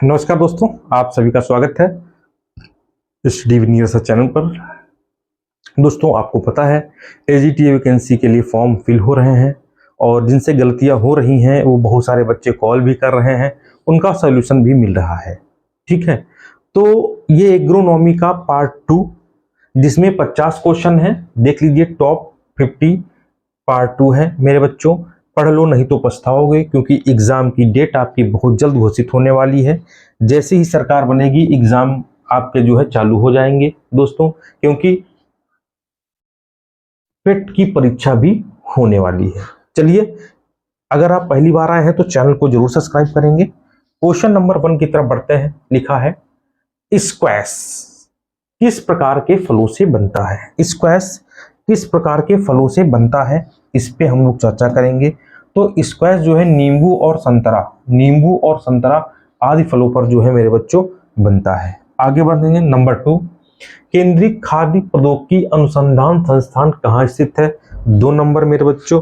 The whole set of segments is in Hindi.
नमस्कार दोस्तों, आप सभी का स्वागत है इस डी रिसर्च चैनल पर। दोस्तों, आपको पता है एजीटीए वैकेंसी के लिए फॉर्म फिल हो रहे हैं और जिनसे गलतियां हो रही हैं वो बहुत सारे बच्चे कॉल भी कर रहे हैं, उनका सॉल्यूशन भी मिल रहा है। ठीक है, तो ये एग्रोनॉमी का पार्ट 2 जिसमें 50 क्वेश्चन है, देख लीजिए। टॉप 50 पार्ट 2 है मेरे बच्चों। पढ़ लो नहीं तो पछताओगे, क्योंकि एग्जाम की डेट आपकी बहुत जल्द घोषित होने वाली है। जैसे ही सरकार बनेगी एग्जाम आपके जो है चालू हो जाएंगे दोस्तों, क्योंकि पेट की परीक्षा भी होने वाली है। चलिए, अगर आप पहली बार आए हैं तो चैनल को जरूर सब्सक्राइब करेंगे। क्वेश्चन नंबर 1 की तरफ बढ़ते हैं। लिखा है स्क्वैश किस प्रकार के फलों से बनता है। स्क्वैश किस प्रकार के फलों से बनता है, इस पे हम लोग चर्चा करेंगे। तो स्क्वैश जो है नींबू और संतरा आदि फलों पर जो है मेरे बच्चों बनता है। आगे बढ़ेंगे। नंबर 2, केंद्रीय खाद्य प्रौद्योगिकी अनुसंधान संस्थान कहाँ स्थित है। 2 नंबर मेरे बच्चों।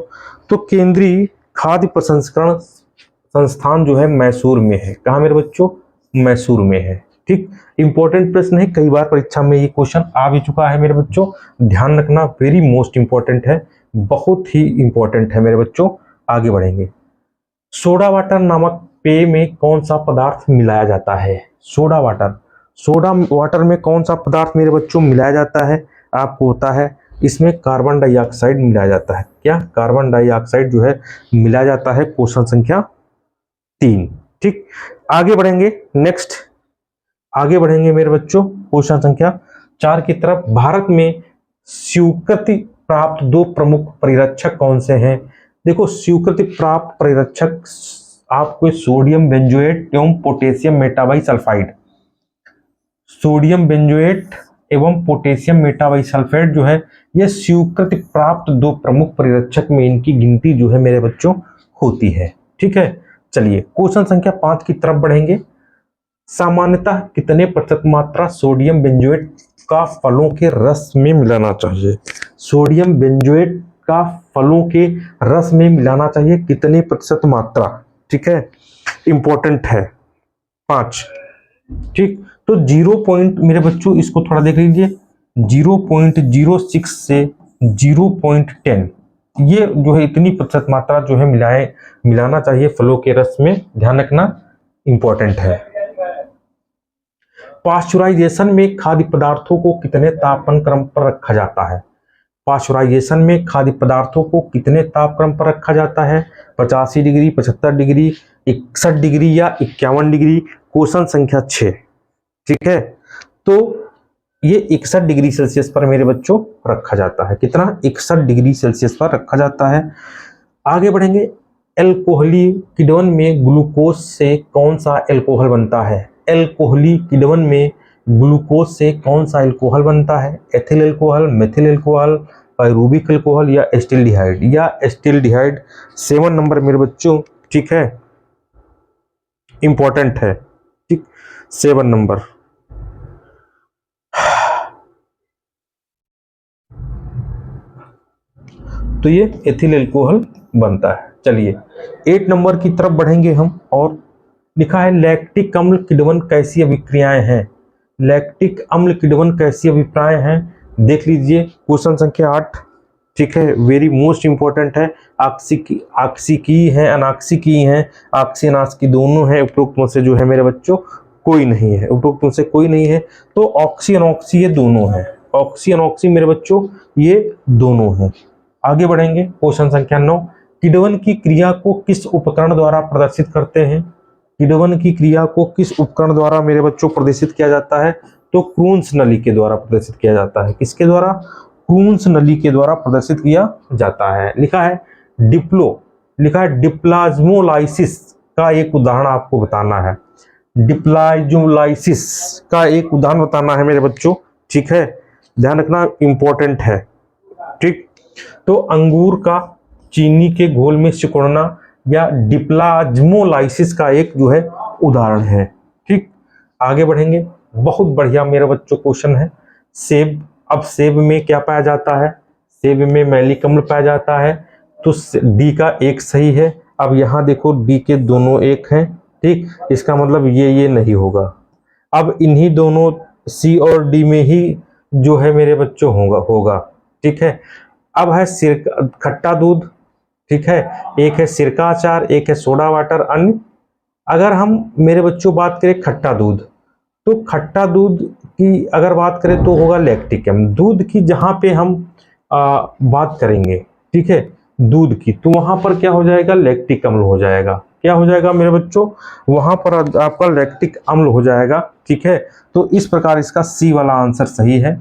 तो केंद्रीय खाद्य प्रसंस्करण संस्थान जो है मैसूर में है। कहाँ मेरे बच्चों? मैसूर में है। ठीक, इंपॉर्टेंट प्रश्न है, कई बार परीक्षा में ये क्वेश्चन आ भी चुका है मेरे बच्चों, ध्यान रखना। वेरी मोस्ट इंपॉर्टेंट है, बहुत ही इंपॉर्टेंट है मेरे बच्चों। आगे बढ़ेंगे। सोडा वाटर नामक पेय में कौन सा पदार्थ मिलाया जाता है। सोडा वाटर में कौन सा पदार्थ मेरे बच्चों मिलाया जाता है? आपको होता है इसमें कार्बन डाइऑक्साइड मिलाया जाता है। क्या? कार्बन डाइऑक्साइड जो है मिलाया जाता है। क्वेश्चन संख्या 3। ठीक, आगे बढ़ेंगे। नेक्स्ट आगे बढ़ेंगे मेरे बच्चों क्वेश्चन संख्या 4 की तरफ। भारत में स्वीकृति प्राप्त 2 प्रमुख परिरक्षक कौन से हैं? देखो, स्वीकृति प्राप्त परिरक्षक आपको सोडियम बेंजोएट एवं पोटेशियम मेटाबाइसल्फाइड। सोडियम बेंजोएट एवं पोटेशियम मेटाबाइसल्फाइड जो है ये स्वीकृति प्राप्त 2 प्रमुख परिरक्षक में इनकी गिनती जो है मेरे बच्चों होती है। ठीक है, चलिए क्वेश्चन संख्या 5 की तरफ बढ़ेंगे। सामान्यतः कितने प्रतिशत मात्रा सोडियम बेंजोएट का फलों के रस में मिलाना चाहिए? सोडियम बेंजोएट का फलों के रस में मिलाना चाहिए कितने प्रतिशत मात्रा? ठीक है, इंपॉर्टेंट है 5। ठीक, तो 0 मेरे बच्चों इसको थोड़ा देख लीजिए। 0.06 से 0.10 ये जो है इतनी प्रतिशत मात्रा जो है मिलाना चाहिए फलों के रस में, ध्यान रखना, इंपॉर्टेंट है। पाश्चुराइजेशन में खाद्य पदार्थों को कितने तापमान क्रम पर रखा जाता है? पाश्चुराइजेशन में खाद्य पदार्थों को कितने तापक्रम पर रखा जाता है? 85 डिग्री, 75 डिग्री, 61 डिग्री या 51 डिग्री? क्वेश्चन संख्या 6। ठीक है, तो ये 61 डिग्री सेल्सियस पर मेरे बच्चों रखा जाता है। कितना? 61 डिग्री सेल्सियस पर रखा जाता है। आगे बढ़ेंगे। एल्कोहली किण्वन में ग्लूकोज से कौन सा एल्कोहल बनता है? एल्कोहली किण्वन में ग्लूकोज से कौन सा एल्कोहल बनता है? Ethyl alcohol, methyl alcohol, pyruvic alcohol या एस्टिल्डिहाइड? 7 नंबर मेरे बच्चों। ठीक है, इंपॉर्टेंट है। ठीक, 7 नंबर। तो ये एथिल एल्कोहल बनता है। चलिए 8 नंबर की तरफ बढ़ेंगे हम। और लिखा है लैक्टिक अम्ल किण्वन कैसी अभिक्रियाएं हैं? लैक्टिक अम्ल किण्वन कैसी अभिप्राय हैं? देख लीजिए क्वेश्चन संख्या 8। ठीक है, वेरी मोस्ट इंपॉर्टेंट है। आक्सीकी है, अनाक्सीकी है, आक्सी अनाक्सी दोनों है। उपरोक्त में से जो है मेरे बच्चों कोई नहीं है, उपरोक्त में से कोई नहीं है। तो ऑक्सी अनॉक्सी ये दोनों है। ऑक्सी अनॉक्सी मेरे बच्चों ये दोनों हैं। आगे बढ़ेंगे। क्वेश्चन संख्या 9। किण्वन की क्रिया को किस उपकरण द्वारा प्रदर्शित करते हैं? किण्वन की क्रिया को किस उपकरण द्वारा मेरे बच्चों प्रदर्शित किया जाता है? तो क्रून्स नली के द्वारा प्रदर्शित किया जाता है। किसके द्वारा? क्रून्स नली के द्वारा प्रदर्शित किया जाता है। लिखा है डिप्लाज्मोलाइसिस का एक उदाहरण आपको बताना है। डिप्लाज्मोलाइसिस का एक उदाहरण बताना है मेरे बच्चों। ठीक है, ध्यान रखना, इंपॉर्टेंट है। ठीक, तो अंगूर का चीनी के घोल में सिकुड़ना या डिप्लाज्मोलाइसिस का एक जो है उदाहरण है। ठीक, आगे बढ़ेंगे। बहुत बढ़िया मेरे बच्चों क्वेश्चन है। सेब, अब सेब में क्या पाया जाता है? सेब में मैलिक अम्ल पाया जाता है। तो डी का एक सही है। अब यहाँ देखो डी के दोनों एक हैं। ठीक, इसका मतलब ये नहीं होगा। अब इन्हीं दोनों सी और डी में ही जो है मेरे बच्चों होगा। ठीक है, अब है सिरका खट्टा दूध, ठीक है, एक है सिरका अचार, एक है सोडा वाटर, अन्य। अगर हम मेरे बच्चों बात करें खट्टा दूध, तो खट्टा दूध की अगर बात करें तो होगा लैक्टिक एसिड। दूध की जहां पे हम बात करेंगे, ठीक है, दूध की, तो वहां पर क्या हो जाएगा, लैक्टिक अम्ल हो जाएगा। क्या हो जाएगा मेरे बच्चों, वहां पर आपका लैक्टिक अम्ल हो जाएगा। ठीक है, तो इस प्रकार इसका सी वाला आंसर सही है।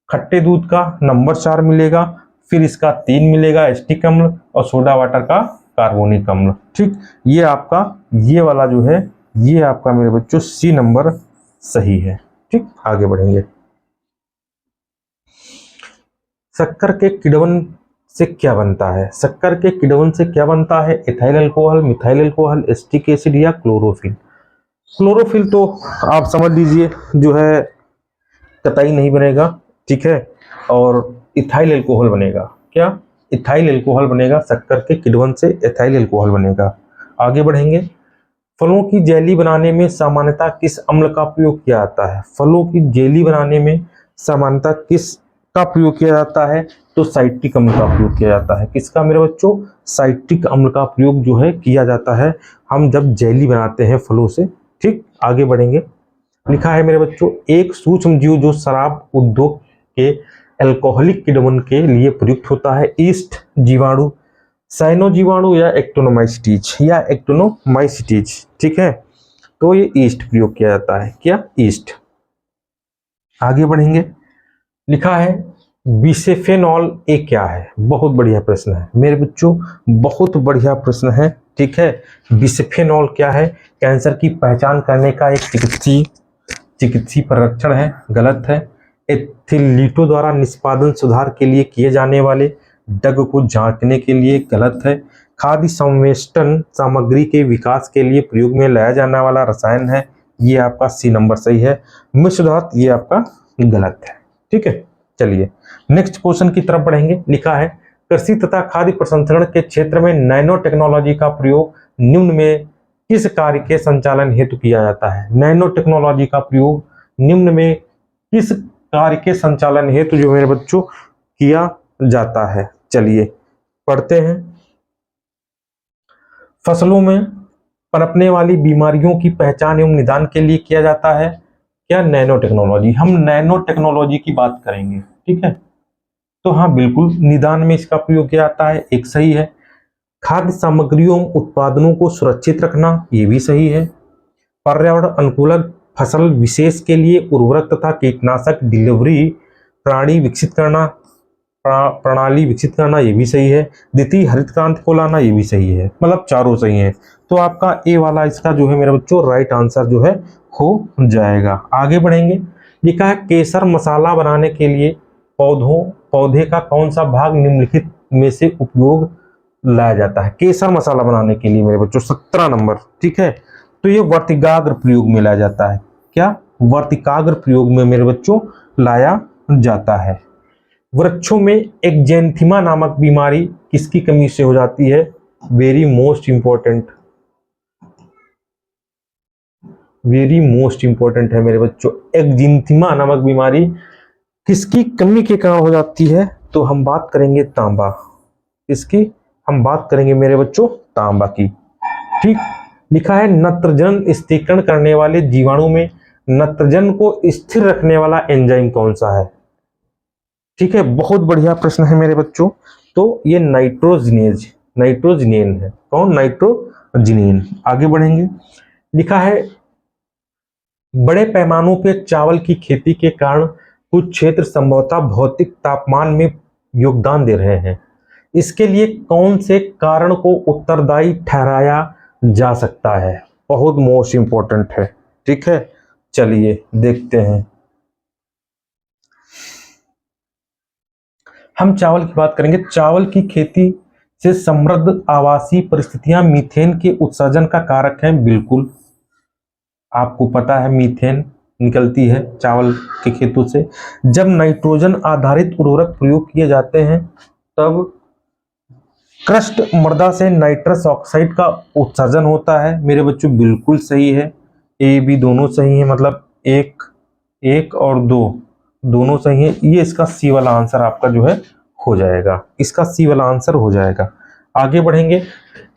खट्टे दूध का नंबर 4 मिलेगा, फिर इसका 3 मिलेगा एसिटिक अम्ल, और सोडा वाटर का कार्बोनिक अम्ल। ठीक, ये आपका ये वाला जो है, ये आपका मेरे बच्चों सी नंबर सही है। ठीक, आगे बढ़ेंगे। शक्कर के किण्वन से क्या बनता है? शक्कर के किण्वन से क्या बनता है? Ethyl alcohol, methyl alcohol, acetic acid या क्लोरोफिल। क्लोरोफिल तो आप समझ लीजिए जो है कतई नहीं बनेगा। ठीक है, और इथाइल अल्कोहल बनेगा। क्या? इथाइल अल्कोहल बनेगा। शक्कर के किण्वन से इथाइल अल्कोहल बनेगा। आगे बढ़ेंगे। फलों की जेली बनाने में सामान्यतः किस अम्ल का प्रयोग किया जाता है? फलों की जेली बनाने में सामान्यतः किस का प्रयोग किया जाता है? तो साइट्रिक अम्ल का प्रयोग किया जाता है। किसका मेरे बच्चों? साइट्रिक अम्ल का प्रयोग जो है किया जाता है हम जब जेली बनाते हैं फलों से। ठीक, आगे बढ़ेंगे। लिखा है मेरे बच्चों, एक सूक्ष्म जीव जो शराब उद्योग के अल्कोहलिक किण्वन के लिए प्रयुक्त होता है। ईस्ट जीवाणु, साइनो जीवाणु या एक्टिनोमाइसिटीज। ठीक है, तो ये ईस्ट प्रयोग किया जाता है। क्या? ईस्ट। आगे बढ़ेंगे। लिखा है बिसेफेनॉल ए क्या है? बहुत बढ़िया प्रश्न है मेरे बच्चों, बहुत बढ़िया प्रश्न है। ठीक है, बिसेफेनॉल क्या है? कैंसर की पहचान करने का एक चिकित्सीय परिरक्षण है। गलत है। एथिलीटों द्वारा निष्पादन सुधार के लिए किए जाने वाले ड्रग को जांचने के लिए। गलत है। खाद्य संवेष्टन सामग्री के विकास के लिए प्रयोग में लाया जाने वाला रसायन है। ये आपका सी नंबर सही है। मिश्र धातु ये आपका गलत है। ठीक है, चलिए नेक्स्ट क्वेश्चन की तरफ बढ़ेंगे। लिखा है कृषि तथा खाद्य प्रसंस्करण के क्षेत्र में नैनो टेक्नोलॉजी का प्रयोग निम्न में किस कार्य के संचालन हेतु किया जाता है? नैनो टेक्नोलॉजी का प्रयोग निम्न में किस कार्य के संचालन हेतु जो मेरे बच्चों किया जाता है? चलिए पढ़ते हैं। फसलों में पनपने वाली बीमारियों की पहचान एवं निदान के लिए किया जाता है। क्या? Nano technology. हम नैनो टेक्नोलॉजी की बात करेंगे। ठीक है, तो हाँ बिल्कुल, निदान में इसका प्रयोग किया जाता है। एक सही है। खाद्य सामग्रियों उत्पादनों को सुरक्षित रखना, ये भी सही है। पर्यावरण अनुकूल फसल विशेष के लिए उर्वरक तथा कीटनाशक डिलीवरी प्रणाली विकसित करना, ये भी सही है। द्वितीय हरित क्रांति को लाना, ये भी सही है। मतलब चारों सही हैं। तो आपका ए वाला इसका जो है मेरे बच्चों राइट आंसर जो है हो जाएगा। आगे बढ़ेंगे। लिखा है केसर मसाला बनाने के लिए पौधे का कौन सा भाग निम्नलिखित में से उपयोग लाया जाता है? केसर मसाला बनाने के लिए मेरे बच्चों 17 नंबर। ठीक है, तो ये वर्तिकाग्र प्रयोग में लाया जाता है। क्या? वर्तिकाग्र प्रयोग में मेरे बच्चों लाया जाता है। वृक्षों में एक्जेंथिमा नामक बीमारी किसकी कमी से हो जाती है? वेरी मोस्ट इंपॉर्टेंट है मेरे बच्चों। एक्जेंथिमा नामक बीमारी किसकी कमी के कारण हो जाती है? तो हम बात करेंगे तांबा। इसकी हम बात करेंगे मेरे बच्चों तांबा की। ठीक, लिखा है नत्रजन स्थिरीकरण करने वाले जीवाणु में नत्रजन को स्थिर रखने वाला एंजाइम कौन सा है? ठीक है, बहुत बढ़िया प्रश्न है मेरे बच्चों। तो ये नाइट्रोजिनेन है। कौन? नाइट्रोजिनेन। आगे बढ़ेंगे। लिखा है बड़े पैमानों पे चावल की खेती के कारण कुछ क्षेत्र संभवतः भौतिक तापमान में योगदान दे रहे हैं। इसके लिए कौन से कारण को उत्तरदायी ठहराया जा सकता है? बहुत मोस्ट इंपॉर्टेंट है। ठीक है, चलिए देखते हैं। हम चावल की बात करेंगे। चावल की खेती से समृद्ध आवासीय परिस्थितियां मीथेन के उत्सर्जन का कारक हैं। बिल्कुल, आपको पता है मीथेन निकलती है चावल के खेतों से। जब नाइट्रोजन आधारित उर्वरक प्रयोग किए जाते हैं तब क्रस्ट मृदा से नाइट्रस ऑक्साइड का उत्सर्जन होता है। मेरे बच्चों बिल्कुल सही है, ए बी दोनों सही है, मतलब एक एक और दो दोनों सही है। ये इसका सी वाला आंसर आपका जो है हो जाएगा, इसका सी वाला आंसर हो जाएगा। आगे बढ़ेंगे,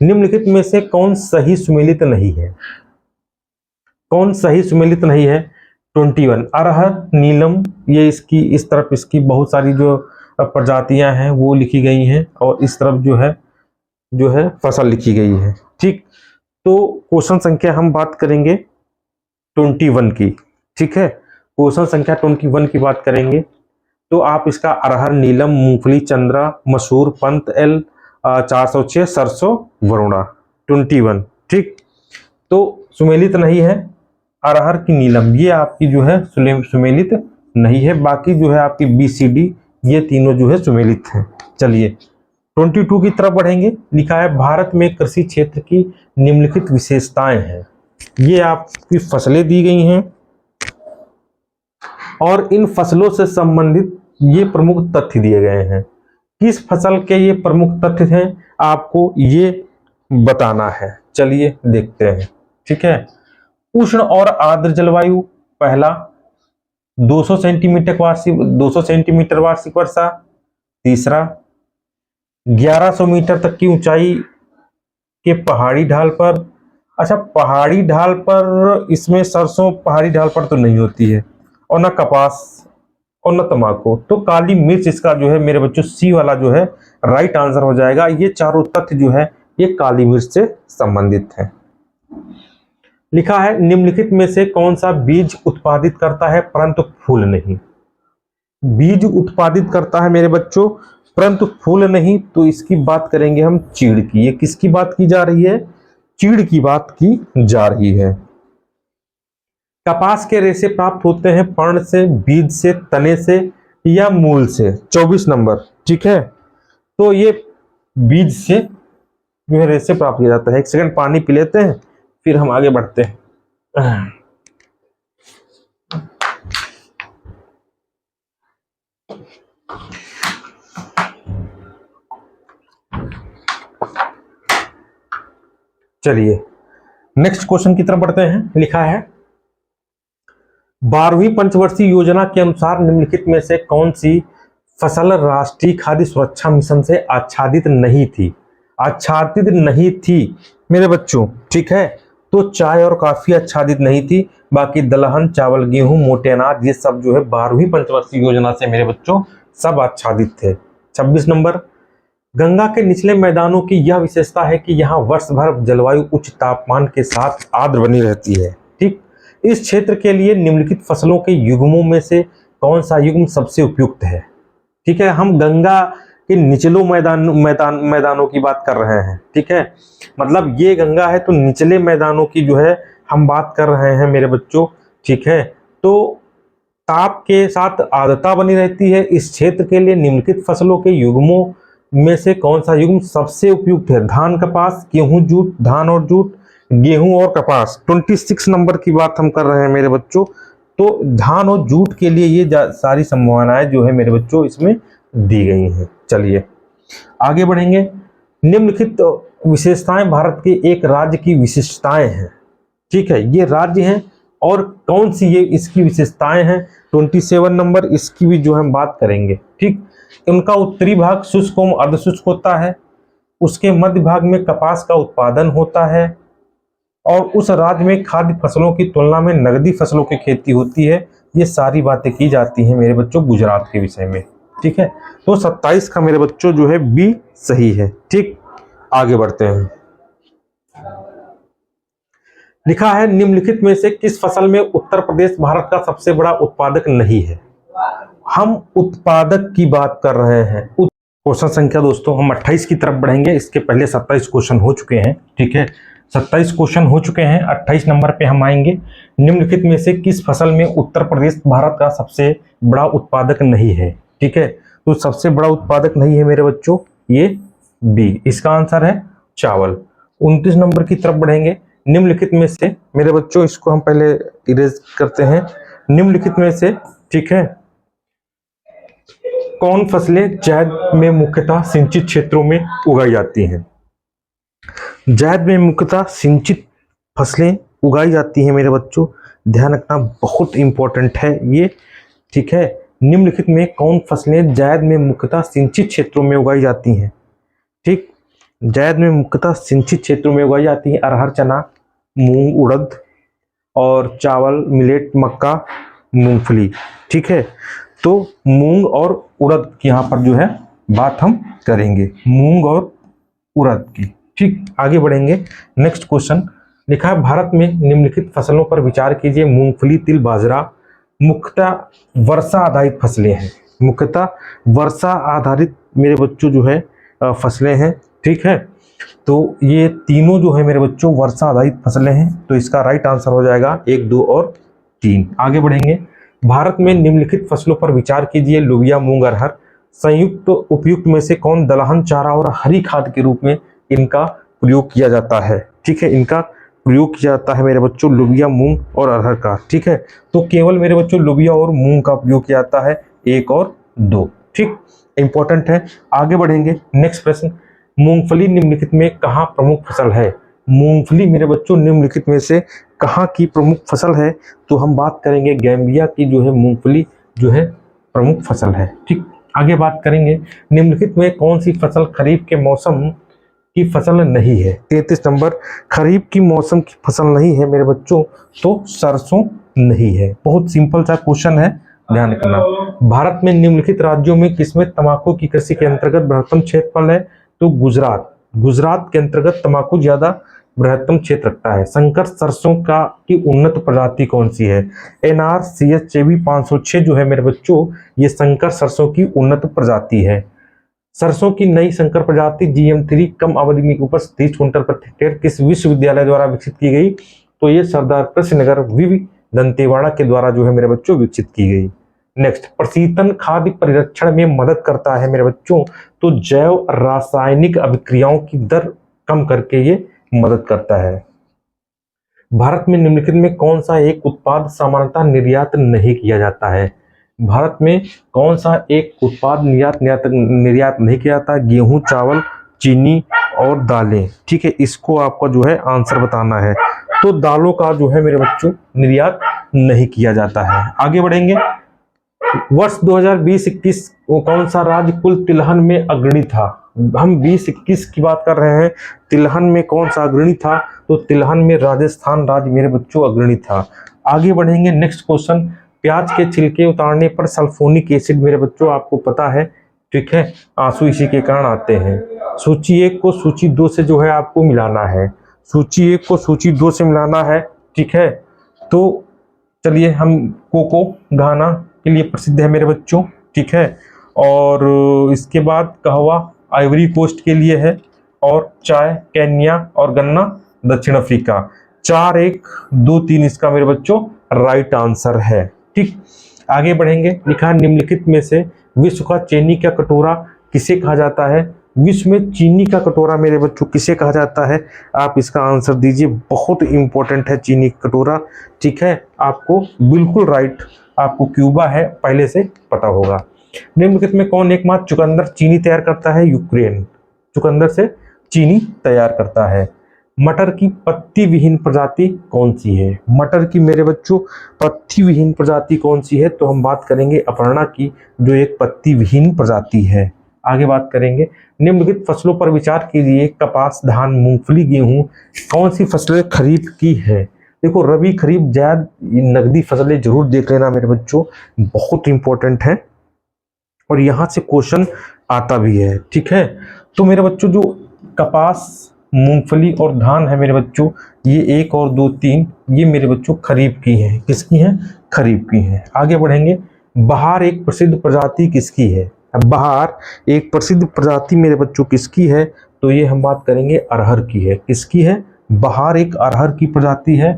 निम्नलिखित में से कौन सही सुमेलित नहीं है? कौन सही सुमेलित नहीं है? 21 अरहर, नीलम, ये इसकी इस तरफ इसकी बहुत सारी जो प्रजातियां हैं वो लिखी गई हैं, और इस तरफ जो है फसल लिखी गई है। ठीक, तो क्वेश्चन संख्या हम बात करेंगे 21 की। ठीक है, क्वेश्चन संख्या 21 की बात करेंगे तो आप इसका अरहर, नीलम, मूंगफली, चंद्रा, मसूर, पंत एल 406, सरसों, वरुणा 21। ठीक, तो सुमेलित नहीं है अरहर की, नीलम, ये आपकी जो है सुमेलित नहीं है। बाकी जो है आपकी बी सी डी ये तीनों जो है सुमेलित हैं। चलिए 22 की तरफ बढ़ेंगे। लिखा है भारत में कृषि क्षेत्र की निम्नलिखित विशेषताएं हैं। ये आपकी फसलें दी गई हैं और इन फसलों से संबंधित ये प्रमुख तथ्य दिए गए हैं। किस फसल के ये प्रमुख तथ्य हैं आपको ये बताना है। चलिए देखते हैं। ठीक है, उष्ण और आर्द्र जलवायु, पहला 200 सेंटीमीटर वार्षिक वर्षा, तीसरा 1100 मीटर तक की ऊंचाई के पहाड़ी ढाल पर। अच्छा, पहाड़ी ढाल पर इसमें सरसों पहाड़ी ढाल पर तो नहीं होती है, और ना कपास और ना तंबाकू, तो काली मिर्च इसका जो है मेरे बच्चों सी वाला जो है राइट आंसर हो जाएगा। ये चारों तथ्य जो है ये काली मिर्च से संबंधित है। लिखा है निम्नलिखित में से कौन सा बीज उत्पादित करता है परंतु फूल नहीं? बीज उत्पादित करता है मेरे बच्चों परंतु फूल नहीं, तो इसकी बात करेंगे हम चीड़ की। ये किसकी बात की जा रही है? चीड़ की बात की जा रही है। कपास के रेशे प्राप्त होते हैं पर्ण से, बीज से, तने से या मूल से। 24 नंबर। ठीक है, तो ये बीज से जो है रेशे प्राप्त किया जाता है। एक सेकंड पानी पी लेते हैं फिर हम आगे बढ़ते हैं। चलिए नेक्स्ट क्वेश्चन की तरफ बढ़ते हैं। लिखा है 12वीं पंचवर्षीय योजना के अनुसार निम्नलिखित में से कौन सी फसल राष्ट्रीय खाद्य सुरक्षा मिशन से आच्छादित नहीं थी? आच्छादित नहीं थी मेरे बच्चों। ठीक है, तो चाय और काफी आच्छादित नहीं थी, बाकी दलहन, चावल, गेहूं, मोटे अनाज ये सब जो है 12वीं पंचवर्षीय योजना से मेरे बच्चों सब आच्छादित थे। 26 नंबर, गंगा के निचले मैदानों की यह विशेषता है कि यहाँ वर्ष भर जलवायु उच्च तापमान के साथ आर्द्र बनी रहती है। ठीक, इस क्षेत्र के लिए निम्नलिखित फसलों के युग्मों में से कौन सा युग्म सबसे उपयुक्त है? ठीक है, हम गंगा के निचले मैदानों की बात कर रहे हैं। ठीक है, मतलब ये गंगा है तो निचले मैदानों की जो है हम बात कर रहे हैं मेरे बच्चों। ठीक है, तो ताप के साथ आर्द्रता बनी रहती है। इस क्षेत्र के लिए निम्नलिखित फसलों के युग्मों में से कौन सा युग्म सबसे उपयुक्त है? धान, कपास, गेहूं, जूट, धान और जूट, गेहूं और कपास। 26 नंबर की बात हम कर रहे हैं मेरे बच्चों। तो धान और जूट के लिए ये सारी संभावनाएं जो है मेरे बच्चों इसमें दी गई हैं। चलिए आगे बढ़ेंगे। निम्नलिखित विशेषताएं भारत के एक राज्य की विशिष्टताएं हैं। ठीक है, ये राज्य हैं और कौन सी ये इसकी विशेषताएं हैं। 27 नंबर, इसकी भी जो हम बात करेंगे। ठीक, उनका उत्तरी भाग शुष्क एवं अर्धशुष्क होता है, उसके मध्य भाग में कपास का उत्पादन होता है, और उस राज्य में खाद्य फसलों की तुलना में नगदी फसलों की खेती होती है। ये सारी बातें की जाती हैं मेरे बच्चों गुजरात के विषय में। ठीक है, तो 27 का मेरे बच्चों जो है बी सही है। ठीक, आगे बढ़ते हैं। लिखा है निम्नलिखित में से किस फसल में उत्तर प्रदेश भारत का सबसे बड़ा उत्पादक नहीं है? हम उत्पादक की बात कर रहे हैं। क्वेश्चन संख्या दोस्तों हम 28 की तरफ बढ़ेंगे। इसके पहले 27 क्वेश्चन हो चुके हैं। ठीक है, 27 क्वेश्चन हो चुके हैं। 28 नंबर पे हम आएंगे। निम्नलिखित में से किस फसल में उत्तर प्रदेश भारत का सबसे बड़ा उत्पादक नहीं है? ठीक है, तो सबसे बड़ा उत्पादक नहीं है मेरे बच्चों ये बी, इसका आंसर है चावल। 29 नंबर की तरफ बढ़ेंगे। निम्नलिखित में से मेरे बच्चों, इसको हम पहले इरेज करते हैं। निम्नलिखित में से, ठीक है, कौन फसलें जायद में मुख्यतः सिंचित क्षेत्रों में उगाई जाती हैं? जायद में मुख्यतः सिंचित फसलें उगाई जाती हैं मेरे बच्चों, ध्यान रखना बहुत इंपॉर्टेंट है ये, ठीक है। निम्नलिखित में कौन फसलें जायद में मुख्यतः सिंचित क्षेत्रों में उगाई जाती हैं? ठीक, जायद में मुख्यतः सिंचित क्षेत्रों में उगाई जाती है अरहर, चना, मूंग, उड़द और चावल, मिलेट, मक्का, मूंगफली, ठीक है। तो मूंग और उड़द की यहाँ पर जो है बात हम करेंगे, मूंग और उड़द की, ठीक। आगे बढ़ेंगे, नेक्स्ट क्वेश्चन लिखा है भारत में निम्नलिखित फसलों पर विचार कीजिए। मूंगफली, तिल, बाजरा मुख्यतः वर्षा आधारित फसलें हैं, मुख्यतः वर्षा आधारित मेरे बच्चों जो है फसलें हैं, ठीक है। तो ये तीनों जो है मेरे बच्चों वर्षा आधारित फसलें हैं, तो इसका राइट आंसर हो जाएगा 1, 2 और 3। आगे बढ़ेंगे, भारत में निम्नलिखित फसलों पर विचार कीजिए। लोबिया, मूंग, अरहर संयुक्त उपयुक्त में से कौन दलहन, चारा और हरी खाद के रूप में इनका प्रयोग किया जाता है? ठीक है, इनका प्रयोग किया जाता है मेरे बच्चों लोबिया, मूंग और अरहर का, ठीक है। तो केवल मेरे बच्चों लोबिया और मूंग का प्रयोग किया जाता है, 1 और 2, ठीक, इंपॉर्टेंट है। आगे बढ़ेंगे, नेक्स्ट प्रश्न, मूंगफली निम्नलिखित में कहाँ प्रमुख फसल है? मूंगफली मेरे बच्चों निम्नलिखित में से कहाँ की प्रमुख फसल है? तो हम बात करेंगे गैम्बिया की जो है मूंगफली जो है प्रमुख फसल है, ठीक। आगे बात करेंगे, निम्नलिखित में कौन सी फसल खरीफ के मौसम की फसल नहीं है? 33 नंबर, खरीफ की मौसम की फसल नहीं है मेरे बच्चों, तो सरसों नहीं है। बहुत सिंपल सा क्वेश्चन है, ध्यान रखना। भारत में निम्नलिखित राज्यों में किसमें तंबाकू की कृषि के अंतर्गत बृहत्तम क्षेत्रफल है? तो गुजरात के अंतर्गत तंबाकू ज्यादा बृहत्तम क्षेत्र रखता है। संकर सरसों का की उन्नत प्रजाति कौन सी है? NR-CH 506 जो है मेरे बच्चों, ये संकर सरसों की उन्नत प्रजाति है। सरसों की नई संकर प्रजाति GM3 कम अवधि में उपज 30 कुंटल प्रति हेक्टेयर किस विश्वविद्यालय द्वारा विकसित की गई? तो ये सरदार कृष्णनगर विवि दंतेवाड़ा के द्वारा जो है मेरे बच्चों विकसित की गई। नेक्स्ट, प्रशीतन खाद्य परिरक्षण में मदद करता है मेरे बच्चों, तो जैव रासायनिक अभिक्रियाओं की दर कम करके ये मदद करता है। भारत में निम्नलिखित में कौन सा एक उत्पाद सामान्यतः निर्यात नहीं किया जाता है? भारत में कौन सा एक उत्पाद निर्यात नहीं किया जाता? गेहूं, चावल, चीनी और दालें, ठीक है। इसको आपको जो है आंसर बताना है। तो दालों का जो है मेरे बच्चों निर्यात नहीं किया जाता है। आगे बढ़ेंगे, वर्ष 2020-21 कौन सा राज्य कुल तिलहन में अग्रणी था? हम 20-21 की बात कर रहे हैं, तिलहन में कौन सा अग्रणी था? तो तिलहन में राजस्थान राज्य मेरे बच्चों अग्रणी था। आगे बढ़ेंगे, नेक्स्ट क्वेश्चन, प्याज के छिलके उतारने पर सल्फोनिक एसिड मेरे बच्चों आपको पता है, ठीक है, आंसू इसी के कारण आते हैं। सूची 1 को सूची 2 से जो है आपको मिलाना है, सूची 1 को सूची 2 से मिलाना है, ठीक है। तो चलिए, हम कोको घाना के लिए प्रसिद्ध है मेरे बच्चों, ठीक है, और इसके बाद कहवा आइवरी कोस्ट के लिए है, और चाय केन्या और गन्ना दक्षिण अफ्रीका। 4, 1, 2, 3 इसका मेरे बच्चों राइट आंसर है, ठीक। आगे बढ़ेंगे, लिखा निम्नलिखित में से विश्व का चीनी का कटोरा किसे कहा जाता है? विश्व में चीनी का कटोरा मेरे बच्चों किसे कहा जाता है? आप इसका आंसर दीजिए, बहुत इंपॉर्टेंट है चीनी का कटोरा, ठीक है। आपको बिल्कुल राइट, आपको क्यूबा है पहले से पता होगा। निम्नलिखित में कौन एकमात्र चुकंदर चीनी तैयार करता है? यूक्रेन चुकंदर से चीनी तैयार करता है। मटर की पत्ती विहीन प्रजाति कौन सी है? मटर की मेरे बच्चों पत्ती विहीन प्रजाति कौन सी है? तो हम बात करेंगे अपर्णा की, जो एक पत्ती विहीन प्रजाति है। आगे बात करेंगे, निम्नलिखित फसलों पर विचार कीजिए। कपास, धान, मूंगफली, गेहूं कौन सी फसलें खरीफ की है? देखो, रबी खरीफ जायद नकदी फसलें जरूर देख लेना मेरे बच्चों, बहुत इंपॉर्टेंट है और यहां से क्वेश्चन आता भी है, ठीक है। तो मेरे बच्चों जो कपास, मूंगफली और धान है मेरे बच्चों, ये 1 और 2, 3 ये मेरे बच्चों खरीफ की हैं। किसकी हैं? खरीफ की हैं। आगे बढ़ेंगे, बहार एक प्रसिद्ध प्रजाति किसकी है? बहार एक प्रसिद्ध प्रजाति मेरे बच्चों किसकी है? तो ये हम बात करेंगे अरहर की है। किसकी है? बहार एक अरहर की प्रजाति है।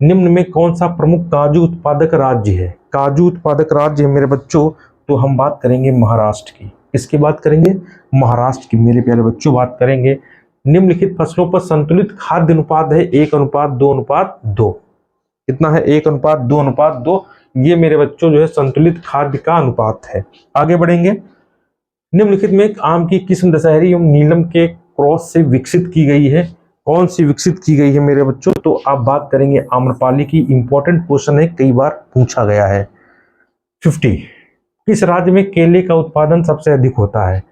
निम्न में कौन सा प्रमुख काजू उत्पादक राज्य है? काजू उत्पादक राज्य है मेरे बच्चों, तो हम बात करेंगे महाराष्ट्र की। किसकी बात करेंगे? महाराष्ट्र की मेरे प्यारे बच्चों बात करेंगे। निम्नलिखित फसलों पर संतुलित खाद्य अनुपात है 1:2:2। कितना है? 1:2:2। ये मेरे बच्चों जो है संतुलित खाद्य का अनुपात है। आगे बढ़ेंगे, निम्नलिखित में एक आम की किस्म दशहरी एवं नीलम के क्रॉस से विकसित की गई है। कौन सी विकसित की गई है मेरे बच्चों? तो आप बात करेंगे आम्रपाली की। इंपॉर्टेंट क्वेश्चन है, कई बार पूछा गया है। 50, किस राज्य में केले का उत्पादन सबसे अधिक होता है?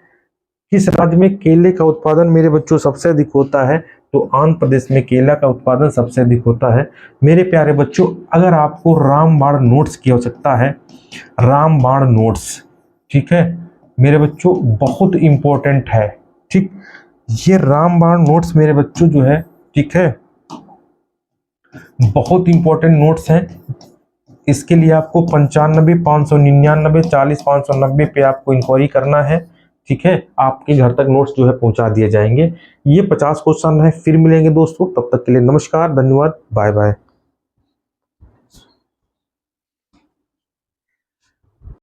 किस राज्य में केले का उत्पादन मेरे बच्चों सबसे अधिक होता है? तो आंध्र प्रदेश में केला का उत्पादन सबसे अधिक होता है। मेरे प्यारे बच्चों, अगर आपको रामबाण नोट्स की आवश्यकता है, रामबाण नोट्स, ठीक है मेरे बच्चों, बहुत इंपॉर्टेंट है। ठीक, ये रामबाण नोट्स मेरे बच्चों जो है, ठीक है, बहुत इंपॉर्टेंट नोट्स हैं। इसके लिए आपको 95 599 40 590 पे आपको इंक्वायरी करना है। ठीक है, आपके घर तक नोट्स जो है पहुंचा दिए जाएंगे। ये 50 क्वेश्चन है। फिर मिलेंगे दोस्तों, तब तक के लिए नमस्कार, धन्यवाद, बाय बाय।